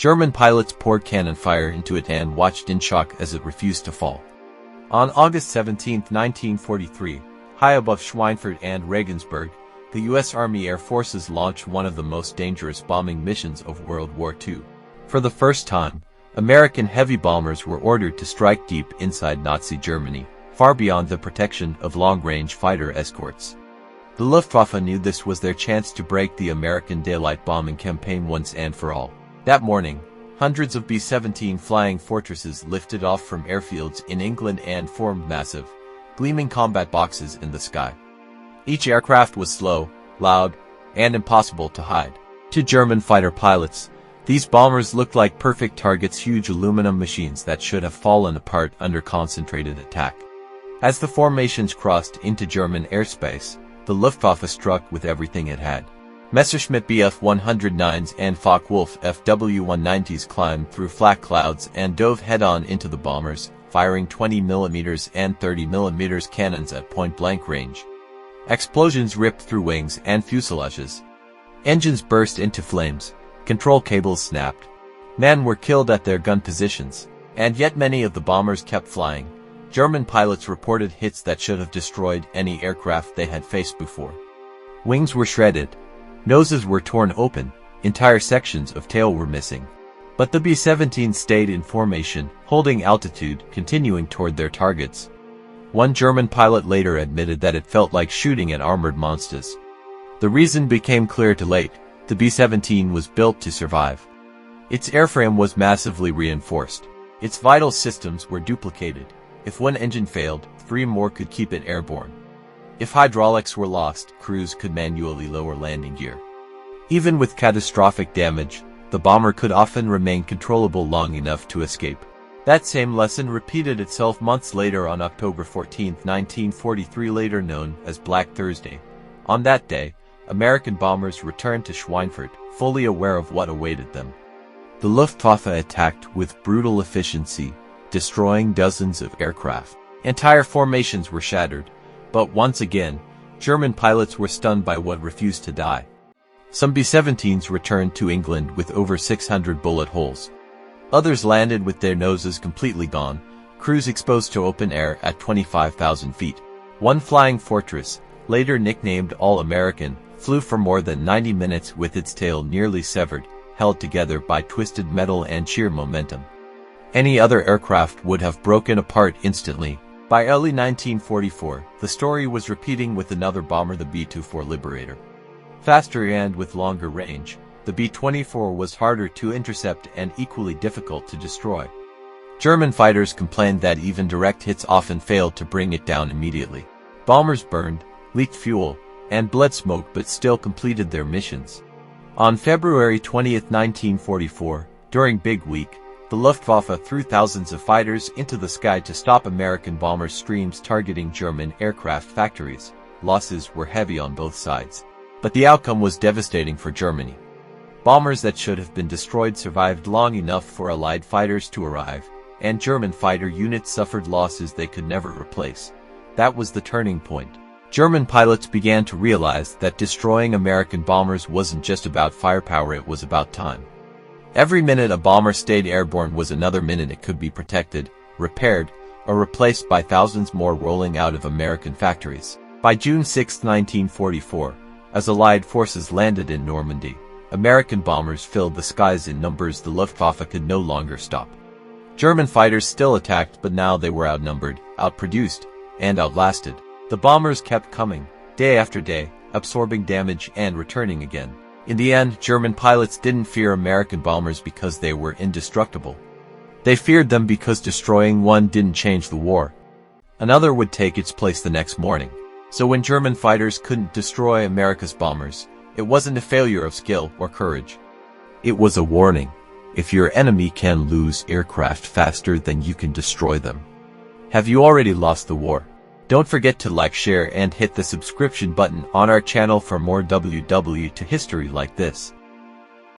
German pilots poured cannon fire into it and watched in shock as it refused to fall. On August 17, 1943, high above Schweinfurt and Regensburg, the U.S. Army Air Forces launched one of the most dangerous bombing missions of World War II. For the first time, American heavy bombers were ordered to strike deep inside Nazi Germany, far beyond the protection of long-range fighter escorts. The Luftwaffe knew this was their chance to break the American daylight bombing campaign once and for all. That morning, hundreds of B-17 flying fortresses lifted off from airfields in England and formed massive, gleaming combat boxes in the sky. Each aircraft was slow, loud, and impossible to hide. To German fighter pilots, these bombers looked like perfect targets, huge aluminum machines that should have fallen apart under concentrated attack. As the formations crossed into German airspace, the Luftwaffe struck with everything it had. Messerschmitt Bf-109s and Focke-Wulf FW-190s climbed through flak clouds and dove head-on into the bombers, firing 20mm and 30mm cannons at point-blank range. Explosions ripped through wings and fuselages. Engines burst into flames. Control cables snapped. Men were killed at their gun positions. And yet many of the bombers kept flying. German pilots reported hits that should have destroyed any aircraft they had faced before. Wings were shredded. Noses were torn open. Entire sections of tail were missing. But the B-17 stayed in formation, holding altitude, continuing toward their targets. One German pilot later admitted that it felt like shooting at armored monsters. The reason became clear too late. The B-17 was built to survive. Its airframe was massively reinforced. Its vital systems were duplicated. If one engine failed, 3 more could keep it airborne. If hydraulics were lost, crews could manually lower landing gear. Even with catastrophic damage, the bomber could often remain controllable long enough to escape. That same lesson repeated itself months later on October 14, 1943, later known as Black Thursday. On that day, American bombers returned to Schweinfurt, fully aware of what awaited them. The Luftwaffe attacked with brutal efficiency, destroying dozens of aircraft. Entire formations were shattered, but once again, German pilots were stunned by what refused to die. Some B-17s returned to England with over 600 bullet holes. Others landed with their noses completely gone, crews exposed to open air at 25,000 feet. One flying fortress, later nicknamed All-American, flew for more than 90 minutes with its tail nearly severed, held together by twisted metal and sheer momentum. Any other aircraft would have broken apart instantly. By early 1944, the story was repeating with another bomber, the B-24 Liberator. Faster and with longer range, the B-24 was harder to intercept and equally difficult to destroy. German fighters complained that even direct hits often failed to bring it down immediately. Bombers burned, leaked fuel, and bled smoke but still completed their missions. On February 20, 1944, during Big Week, the Luftwaffe threw thousands of fighters into the sky to stop American bomber streams targeting German aircraft factories. Losses were heavy on both sides. But the outcome was devastating for Germany. Bombers that should have been destroyed survived long enough for Allied fighters to arrive, and German fighter units suffered losses they could never replace. That was the turning point. German pilots began to realize that destroying American bombers wasn't just about firepower, it was about time. Every minute a bomber stayed airborne was another minute it could be protected, repaired, or replaced by thousands more rolling out of American factories. By June 6, 1944, as Allied forces landed in Normandy, American bombers filled the skies in numbers the Luftwaffe could no longer stop. German fighters still attacked, but now they were outnumbered, outproduced, and outlasted. The bombers kept coming, day after day, absorbing damage and returning again. In the end, German pilots didn't fear American bombers because they were indestructible. They feared them because destroying one didn't change the war. Another would take its place the next morning. So when German fighters couldn't destroy America's bombers, it wasn't a failure of skill or courage. It was a warning. If your enemy can lose aircraft faster than you can destroy them, have you already lost the war? Don't forget to like, share, and hit the subscription button on our channel for more WW to history like this.